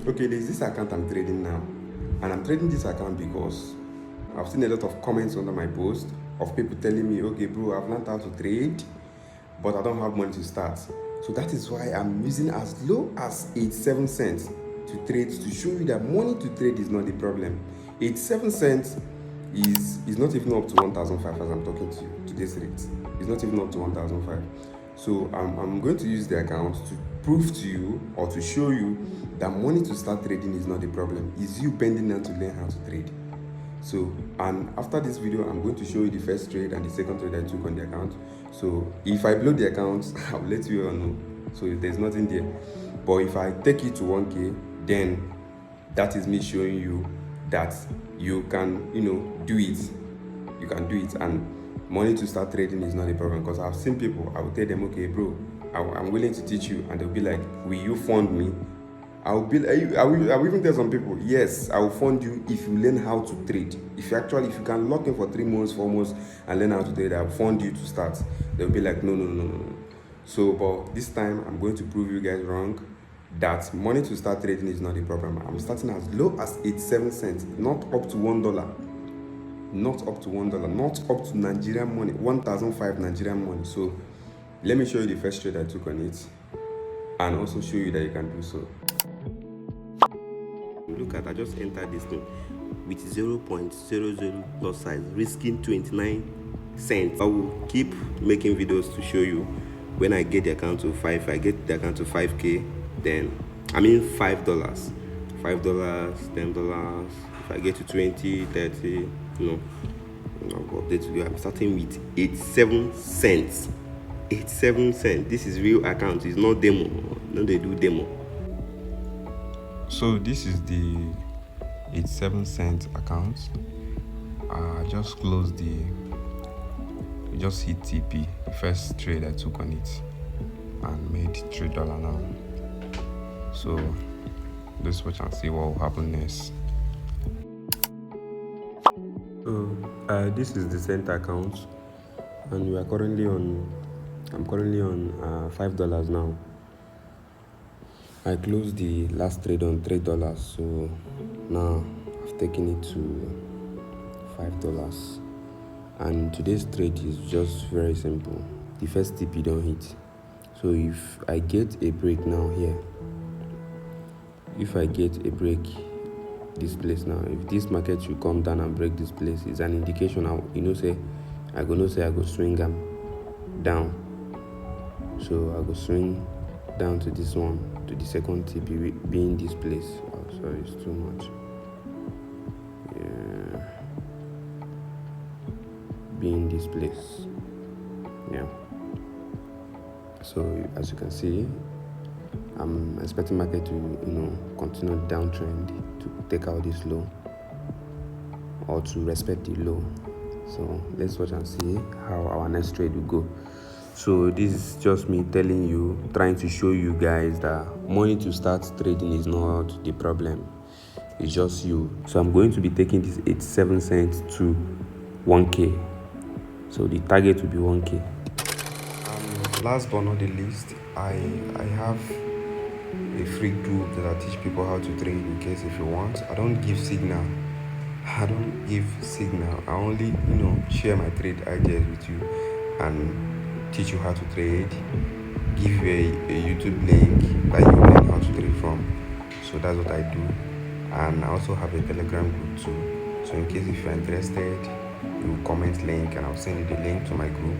Okay, there's this account I'm trading now, and I'm trading this account because I've seen a lot of comments under my post of people telling me, okay bro, I've learned how to trade, but I don't have money to start. So that is why I'm using as low as 87 cents to trade, to show you that money to trade is not the problem. 87 cents is not even up to 1,005 as I'm talking to you. Today's rate it's not even up to 1,005. So I'm going to use the account to prove to you or to show you that money to start trading is not the problem. It's you bending down to learn how to trade. So, and after this video, I'm going to show you the first trade and the second trade I took on the account. So if I blow the account, I'll let you all know. So there's nothing there. But if I take it to 1K, then that is me showing you that you can, do it. You can do it, and money to start trading is not a problem. Because I've seen people, I will tell them, okay bro, I'm willing to teach you, and they'll be like, will you fund me? I will even tell some people, yes, I will fund you if you learn how to trade. If you can lock in for 3 months, 4 months and learn how to trade, I will fund you to start. They'll be like, no. So, but this time I'm going to prove you guys wrong, that money to start trading is not a problem. I'm starting as low as 87 cents, not up to $1. Not up to $1, not up to Nigerian money, 1,005 Nigerian money. So let me show you the first trade I took on it, and also show you that you can do so. Look at, I just entered this thing with 0.00 plus size, risking 29 cents. I will keep making videos to show you when I get the account to 5. If I get the account to 5K, then $5, $10. If I get to 20, 30, I'll update you. I'm starting with 87 cents. 87 cents. This is real account. It's not demo. No, they do demo. So this is the 87 cent account. I just closed just hit TP, the first trade I took on it, and made $3 now. So let's watch and see what will happen next. This is the cent account, and I'm currently on $5 now. I closed the last trade on $3, so now I've taken it to $5. And today's trade is just very simple. The first TP don't hit. So if I get a break now here, if I get a break this place now, if this market should come down and break this place, it's an indication I go swing them down. So I go swing down to this one, to the second TP being this place. Oh, sorry, it's too much. Yeah, being this place. Yeah. So as you can see, I'm expecting market to continue downtrend, to take out this low or to respect the low. So let's watch and see how our next trade will go. So this is just me trying to show you guys that money to start trading is not the problem. It's just you. So I'm going to be taking this 87 cents to 1K. So the target will be 1K. Last but not the least, I have a free group that I teach people how to trade in case if you want. I don't give signal. I only, share my trade ideas with you and teach you how to trade, give you a YouTube link that you learn how to trade from. So that's what I do. And I also have a Telegram group too. So in case if you're interested, you comment link and I'll send you the link to my group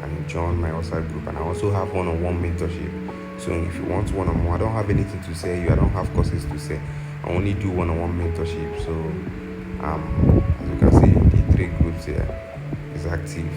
and join my WhatsApp group. And I also have one-on-one mentorship. So if you want one-on-one, I don't have anything to say. I don't have courses to say. I only do one-on-one mentorship. So as you can see, the 3 groups here is active.